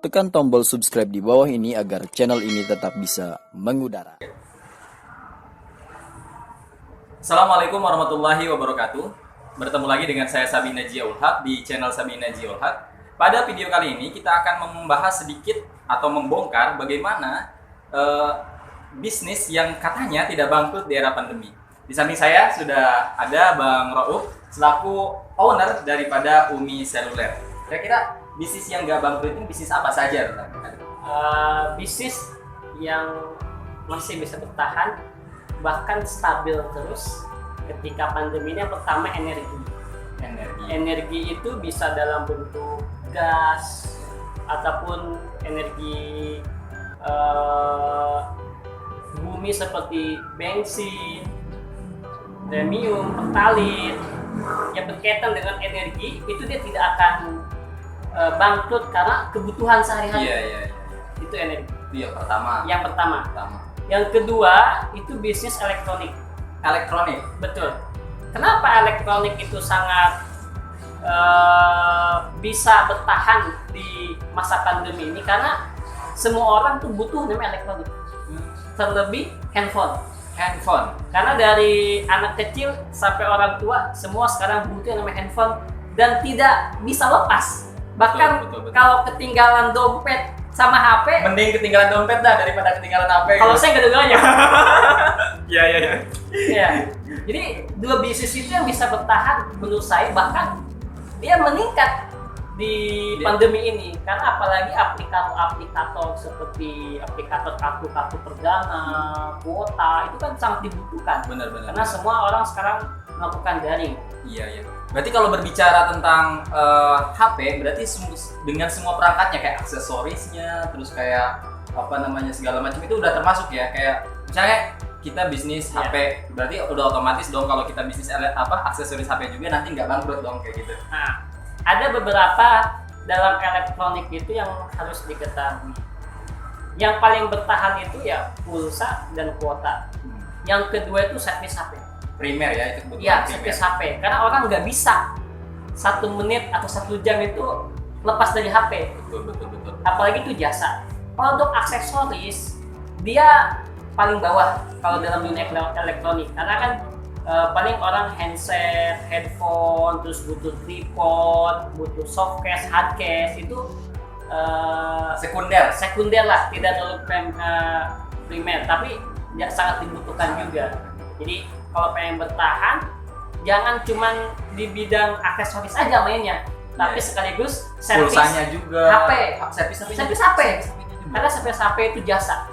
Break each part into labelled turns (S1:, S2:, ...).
S1: Tekan tombol subscribe di bawah ini agar channel ini tetap bisa mengudara.
S2: Assalamualaikum warahmatullahi wabarakatuh. Bertemu lagi dengan saya Sabina Jiaul Haq di channel Sabina Jiaul Haq. Pada video kali ini kita akan membahas sedikit atau membongkar bagaimana bisnis yang katanya tidak bangkrut di era pandemi. Di samping saya sudah ada Bang Rauf selaku owner daripada Umi Seluler. Kira-kira bisnis yang nggak bangkrut ini bisnis apa saja?
S3: Bisnis yang masih bisa bertahan bahkan stabil terus ketika pandemi ini. Yang pertama energi itu bisa dalam bentuk gas ataupun energi bumi seperti bensin, premium, pertalit yang berkaitan dengan energi itu dia tidak akan bangkrut karena kebutuhan sehari-hari.
S2: Iya.
S3: Itu energi.
S2: Itu yang pertama.
S3: Yang kedua itu bisnis elektronik. Betul. Kenapa elektronik itu sangat bisa bertahan di masa pandemi ini? Karena semua orang tuh butuh namanya elektronik. Terlebih handphone. Karena dari anak kecil sampai orang tua semua sekarang butuh namanya handphone dan tidak bisa lepas. Bahkan
S2: betul.
S3: kalau ketinggalan dompet sama HP,
S2: Mending ketinggalan dompet dah daripada ketinggalan HP.
S3: kalau saya nggak dua-duanya.
S2: Iya.
S3: Iya. Jadi dua bisnis itu yang bisa bertahan menurut saya, bahkan dia meningkat di pandemi ini karena apalagi aplikator seperti aplikator kartu perdana, kuota itu kan sangat dibutuhkan.
S2: Benar.
S3: Karena semua orang sekarang melakukan daring.
S2: Iya. Berarti kalau berbicara tentang HP, berarti dengan semua perangkatnya kayak aksesorisnya, terus kayak segala macam itu udah termasuk ya. Kayak misalnya kita bisnis HP, berarti udah otomatis dong kalau kita bisnis aksesoris HP juga nanti nggak bangkrut dong kayak gitu.
S3: Nah, ada beberapa dalam elektronik itu yang harus diketahui. Yang paling bertahan itu ya pulsa dan kuota. Yang kedua itu servis HP.
S2: Primer ya itu kebutuhan
S3: Iya,
S2: primer.
S3: servis HP. Karena orang nggak bisa 1 menit atau 1 jam itu lepas dari HP.
S2: Betul.
S3: Apalagi itu jasa. Kalau untuk aksesoris, dia paling bawah kalau dalam dunia elektronik. Karena kan paling orang handset, headphone, terus butuh tripod, butuh softcase, hardcase itu sekunder lah, tidak terlalu primer, tapi ya sangat dibutuhkan juga. Jadi kalau pengen bertahan, jangan cuman di bidang aksesoris aja mainnya, tapi sekaligus servis
S2: pulsanya juga,
S3: HP,
S2: servis
S3: HP. Karena servis HP itu jasa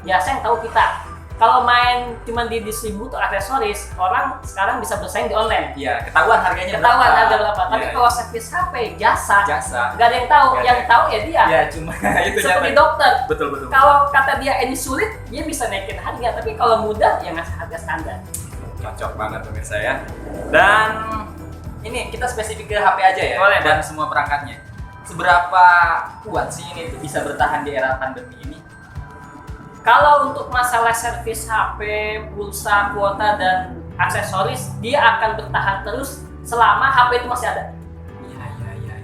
S3: yang tahu kita. Kalau main cuma di distributor aksesoris, orang sekarang bisa bersaing di online.
S2: Iya, ketahuan harganya
S3: harga berapa. Tapi
S2: Iya.
S3: kalau servis HP jasa,
S2: Jasa.
S3: nggak ada yang tahu.
S2: Nggak ada
S3: Yang
S2: yang-
S3: tahu ya dia.
S2: Ya cuma itu
S3: Seperti
S2: jatuh.
S3: dokter.
S2: Betul.
S3: Kalau kata dia ini sulit, dia bisa naikin harga. Tapi kalau mudah, ya ngasih harga standar.
S2: Cocok banget pemirsa ya. Dan ini kita spesifik ke HP aja ya.
S3: Boleh,
S2: dan semua perangkatnya. Seberapa kuat sih ini tuh bisa bertahan di era pandemi ini?
S3: Kalau untuk masalah servis HP, pulsa, kuota, dan aksesoris, dia akan bertahan terus selama HP itu masih ada.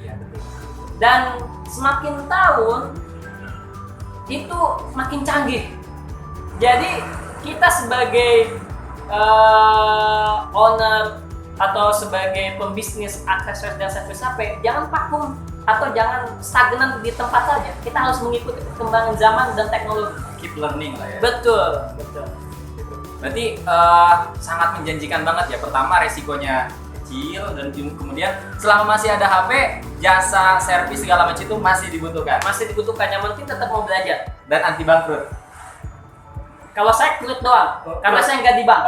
S2: Iya, betul.
S3: Dan semakin tahun, itu makin canggih. Jadi kita sebagai owner atau sebagai pembisnis aksesoris dan servis HP, jangan vakum atau jangan stagnan di tempat saja. Kita harus mengikuti perkembangan zaman dan teknologi.
S2: Keep learning lah ya.
S3: Betul.
S2: Berarti sangat menjanjikan banget ya. Pertama resikonya kecil dan kemudian selama masih ada HP, jasa servis segala macam itu masih dibutuhkan.
S3: Yang penting tetap mau belajar.
S2: Dan anti bangkrut.
S3: Kalau saya krut doang, karena saya nggak di bank.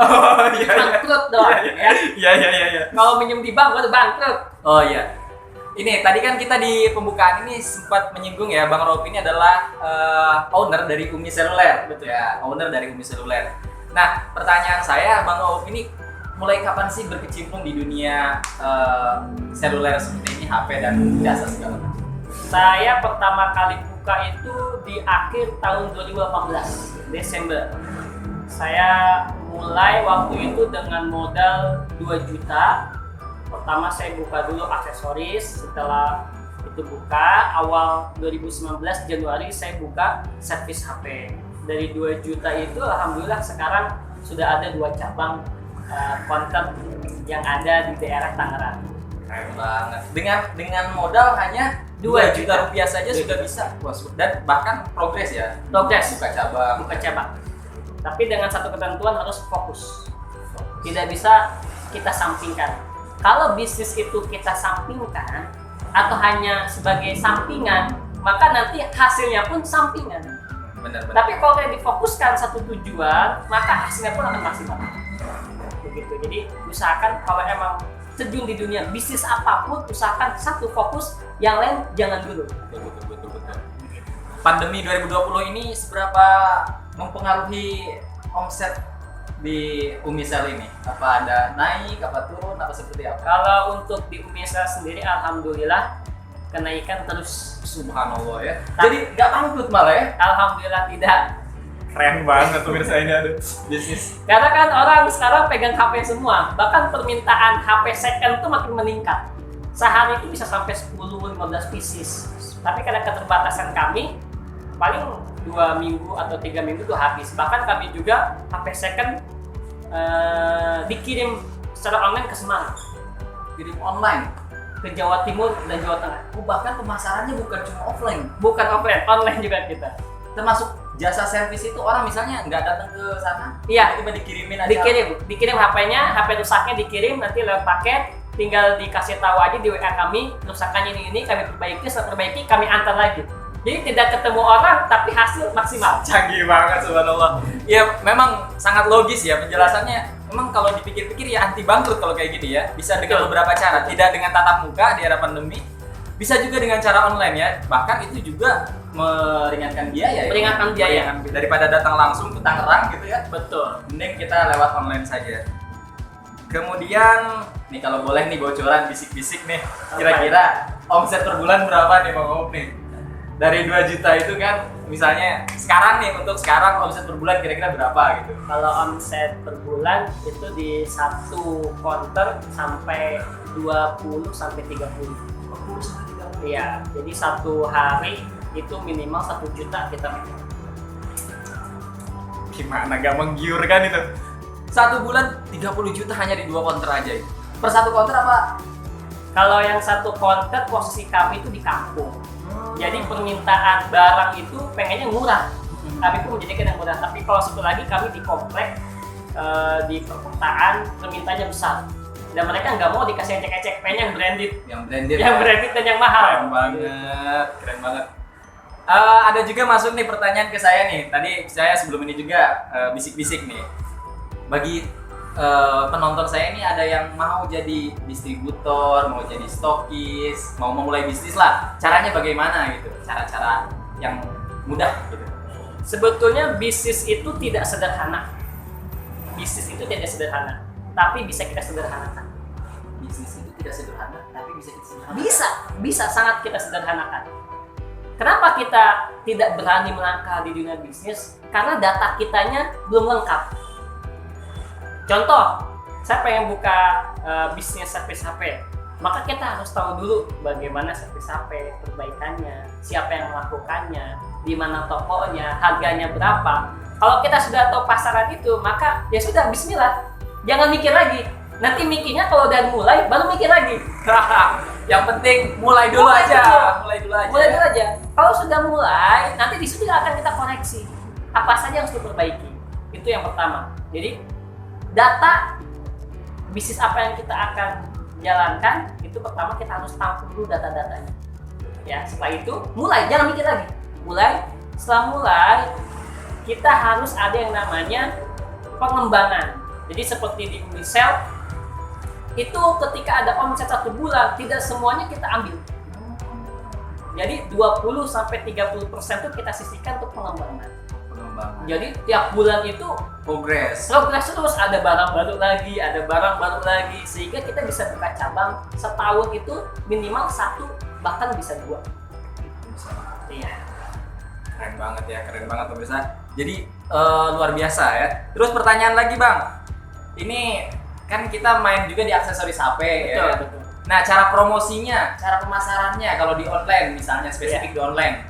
S3: Krut doang.
S2: Iya.
S3: Kalau minjem di bank, baru bangkrut.
S2: Oh iya. Ini tadi kan kita di pembukaan ini sempat menyinggung ya, Bang Rauf ini adalah owner dari Umi Seluler.
S3: Betul.
S2: Ya, owner dari Umi Seluler. Nah, pertanyaan saya, Bang Rauf ini mulai kapan sih berkecimpung di dunia seluler seperti ini, HP dan jasa segala macam?
S3: Saya pertama kali buka itu di akhir tahun 2018, Desember. Saya mulai waktu itu dengan modal 2 juta. Pertama saya buka dulu aksesoris, setelah Itu buka awal 2019 Januari saya buka servis HP. Dari 2 juta itu alhamdulillah sekarang sudah ada 2 cabang counter yang ada di daerah Tangerang.
S2: Keren banget. Dengan modal hanya 2 juta rupiah saja sudah bisa. Dan bahkan progres ya.
S3: Progres.
S2: Buka cabang.
S3: Tapi dengan satu ketentuan harus fokus. Tidak bisa kita sampingkan. Kalau bisnis itu kita sampingkan atau hanya sebagai sampingan, maka nanti hasilnya pun sampingan.
S2: Benar.
S3: Tapi kalau kita difokuskan satu tujuan, maka hasilnya pun akan maksimal. Begitu. Jadi usahakan kalau emang terjun di dunia bisnis apapun, usahakan satu fokus, yang lain jangan dulu.
S2: Betul. Pandemi 2020 ini seberapa mempengaruhi omset di Umisel ini? Apa ada naik, apa turun, apa seperti apa?
S3: Kalau untuk di Umisel sendiri, alhamdulillah kenaikan terus.
S2: Subhanallah ya. Jadi nggak bangkrut malah ya?
S3: Alhamdulillah tidak.
S2: Keren banget pemirsa ini, aduh, bisnis.
S3: Karena kan orang sekarang pegang HP semua, bahkan permintaan HP second itu makin meningkat. Sehari itu bisa sampai 10-15 pieces. Tapi karena keterbatasan kami, paling 2 minggu atau 3 minggu itu habis. Bahkan kami juga HP second dikirim secara online ke Semarang,
S2: Kirim online
S3: ke Jawa Timur dan Jawa Tengah.
S2: bahkan pemasarannya bukan cuma offline,
S3: Bukan offline, online juga kita.
S2: termasuk jasa servis itu orang misalnya nggak datang ke sana,
S3: Iya.
S2: tiba-tiba dikirimin aja.
S3: Dikirim HP-nya, HP rusaknya dikirim, nanti lewat paket, tinggal dikasih tahu aja di WA kami, kerusakannya ini kami perbaiki, setelah perbaiki kami antar lagi. Jadi tidak ketemu orang, tapi hasil maksimal.
S2: Canggih banget, subhanallah. Ya memang sangat logis ya penjelasannya. Memang kalau dipikir-pikir ya anti bangkrut kalau kayak gini ya. Bisa dengan beberapa cara, tidak dengan tatap muka di era pandemi, bisa juga dengan cara online ya. Bahkan itu juga meringankan biaya.
S3: Meringankan biaya.
S2: Daripada datang langsung ke Tangerang gitu ya.
S3: Betul.
S2: Mending kita lewat online saja. Kemudian nih kalau boleh nih bocoran bisik-bisik nih. Kira-kira omset per bulan berapa nih Bang Op nih? Dari 2 juta itu kan misalnya sekarang nih, untuk sekarang omset per bulan kira-kira berapa gitu?
S3: Kalau omset per bulan itu di satu counter sampai 20 sampai 30.
S2: 20 sampai 30.
S3: Iya, jadi satu hari itu minimal 1 juta kita make.
S2: Gimana gak menggiurkan itu? Satu bulan 30 juta hanya di 2 counter aja itu. Per satu counter apa?
S3: Kalau yang satu counter posisi kami itu di kampung. Jadi permintaan barang itu pengennya murah. Kami pun menjadikan yang murah. Tapi kalau satu lagi kami di komplek, di perkotaan, permintaannya besar. Dan mereka nggak mau dikasih ecek-ecek, pengen yang branded. Yang branded dan yang mahal.
S2: Keren banget. Ada juga masuk nih pertanyaan ke saya nih. Tadi saya sebelum ini juga bisik-bisik nih. Bagi penonton saya ini ada yang mau jadi distributor, mau jadi stokis, mau memulai bisnis lah. Caranya bagaimana gitu? Cara-cara yang mudah gitu.
S3: Sebetulnya bisnis itu tidak sederhana. Bisnis itu tidak sederhana, tapi bisa kita sederhanakan.
S2: Bisnis itu tidak sederhana, tapi bisa kita sederhanakan.
S3: Bisa sangat kita sederhanakan. Kenapa kita tidak berani melangkah di dunia bisnis? Karena data kitanya belum lengkap. Contoh, saya pengen buka bisnis servis HP, maka kita harus tahu dulu bagaimana servis HP, perbaikannya, siapa yang melakukannya, di mana tokonya, harganya berapa. Kalau kita sudah tahu pasaran itu, maka ya sudah, bismillah. Jangan mikir lagi. Nanti mikirnya kalau udah mulai, baru mikir lagi.
S2: Yang penting mulai dulu aja. Mulai dulu aja.
S3: Kalau sudah mulai, nanti di situ akan kita koreksi. Apa saja yang harus diperbaiki. Itu yang pertama. Jadi data bisnis apa yang kita akan jalankan, itu pertama kita harus tampung dulu data-datanya. Ya, setelah itu mulai, jangan mikir lagi. Setelah mulai, kita harus ada yang namanya pengembangan. Jadi seperti di Umisel, itu ketika ada omset 1 bulan, tidak semuanya kita ambil. Jadi 20-30% itu kita sisihkan untuk pengembangan. Jadi tiap bulan itu
S2: progres
S3: terus, ada barang baru lagi, sehingga kita bisa buka cabang setahun itu minimal 1, bahkan bisa 2. Iya.
S2: Keren banget pemirsa. Jadi luar biasa ya. Terus pertanyaan lagi Bang, ini kan kita main juga di aksesoris HP ya.
S3: Betul.
S2: Nah, cara promosinya, cara pemasarannya kalau di online misalnya spesifik di online.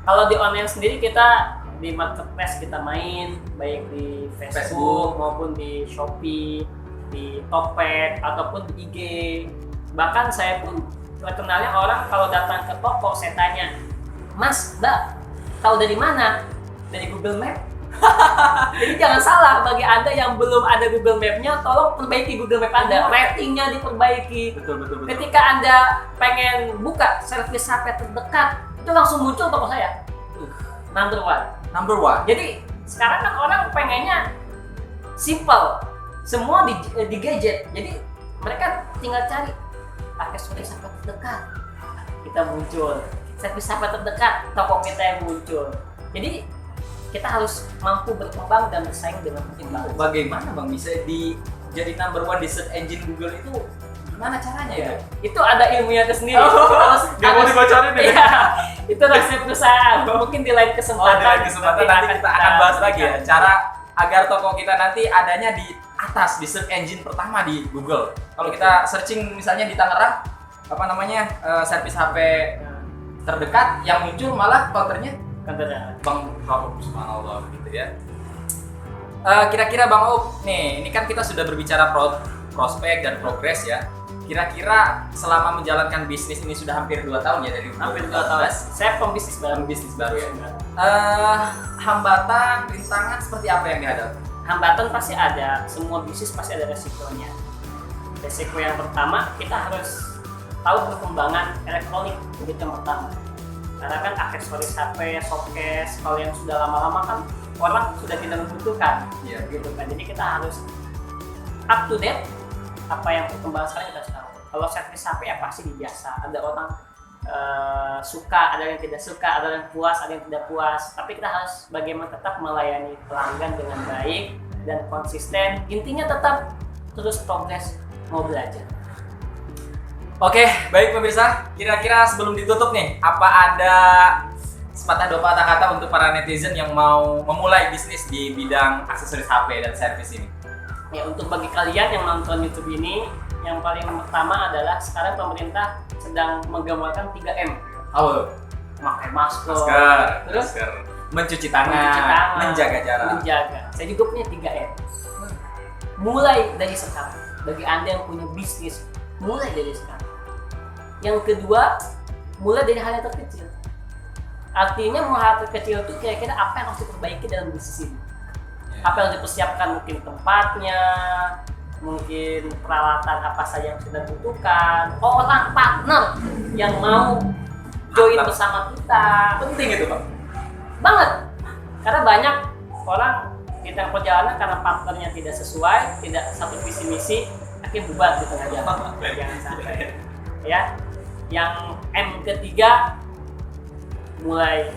S3: Kalau di online sendiri kita di marketplace kita main baik di Facebook maupun di Shopee, di Tokped ataupun di IG. Bahkan saya pun terkenalnya orang kalau datang ke toko saya tanya, "Mas, Mbak, tahu dari mana?" Dari Google Map. Jadi jangan salah, bagi Anda yang belum ada Google Map-nya, tolong perbaiki Google Map Anda, ratingnya diperbaiki.
S2: Betul.
S3: Ketika Anda pengen buka servis HP terdekat, itu langsung muncul toko saya. Number one. Jadi sekarang kan orang pengennya simple, semua di gadget. Jadi mereka tinggal cari pakai servis HP terdekat, kita muncul. Servis HP terdekat, toko kita yang muncul. Jadi kita harus mampu berkembang dan bersaing dengan makin bagus.
S2: Bagaimana Bang bisa jadi number one di search engine Google itu? Gimana caranya itu?
S3: Itu ada ilmunya tersendiri.
S2: Nggak mau dibocorin ya?
S3: Iya, itu resep perusahaan. Mungkin di lain kesempatan.
S2: Di lain kesempatan nanti kita akan bahas lagi ya. Cara agar toko kita nanti adanya di atas di search engine pertama di Google. Kalau kita searching misalnya di Tangerang, servis HP terdekat yang muncul malah counternya Bang Rauf, subhanallah gitu ya. Kira-kira Bang Rauf, nih ini kan kita sudah berbicara prospek dan progres ya. Kira-kira selama menjalankan bisnis ini sudah hampir 2 tahun ya, dari
S3: hampir 2 tahun. Saya pembisnis baru ya.
S2: Hambatan, rintangan seperti apa yang dihadapi?
S3: Hambatan pasti ada, semua bisnis pasti ada resikonya. Resiko yang pertama, kita harus tahu perkembangan elektronik, itu yang pertama. Karena kan aksesoris HP, showcase, kalau yang sudah lama-lama kan orang sudah tidak membutuhkan, gitu kan. Jadi kita harus up to date apa yang perkembangan sekarang kita harus tahu. Kalau servis HP ya pasti biasa. Ada orang suka, ada yang tidak suka, ada yang puas, ada yang tidak puas. Tapi kita harus bagaimana tetap melayani pelanggan dengan baik dan konsisten. Intinya tetap terus progres, mau belajar.
S2: Oke, baik pemirsa. Kira-kira sebelum ditutup nih, apa ada sepatah dua patah kata untuk para netizen yang mau memulai bisnis di bidang aksesoris HP dan servis ini?
S3: Ya, untuk bagi kalian yang nonton YouTube ini, yang paling pertama adalah sekarang pemerintah sedang menggambarkan 3M. Memakai masker, terus
S2: mencuci tangan, menjaga jarak.
S3: Saya juga punya 3M. Mulai dari sekarang, bagi Anda yang punya bisnis, mulai dari sekarang. Yang kedua, mulai dari hal yang terkecil. Artinya hal terkecil itu kira-kira apa yang harus diperbaiki dalam bisnis ini. Apa yang dipersiapkan, mungkin tempatnya, mungkin peralatan apa saja yang sudah dibutuhkan, orang partner yang mau join bersama kita.
S2: Penting itu Bang?
S3: Banget. Karena banyak orang di tengah perjalanan karena partnernya tidak sesuai, tidak satu visi misi, akhirnya bubar di tengah jalan. Jangan sampai. Ya. Yang M ketiga, mulai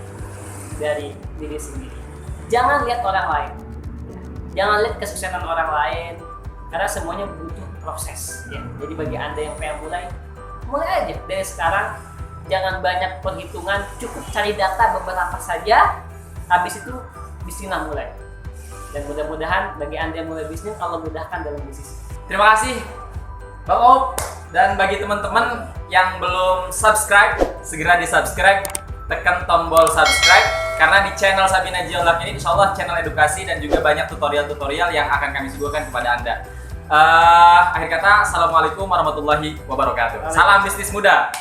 S3: dari diri sendiri. Jangan lihat orang lain. Jangan lihat kesuksesan orang lain, karena semuanya butuh proses ya. Jadi bagi Anda yang pengen mulai aja dari sekarang. Jangan banyak perhitungan, cukup cari data beberapa saja, habis itu bisnislah mulai. Dan mudah-mudahan bagi Anda yang mulai bisnis, Allah mudahkan dalam bisnis.
S2: Terima kasih Bang Op. Dan bagi teman-teman yang belum subscribe, segera di subscribe, tekan tombol subscribe, karena di channel Sabina Jiolak ini insya Allah channel edukasi dan juga banyak tutorial-tutorial yang akan kami suguhkan kepada Anda. Akhir kata, Assalamualaikum warahmatullahi wabarakatuh. Salam bisnis muda.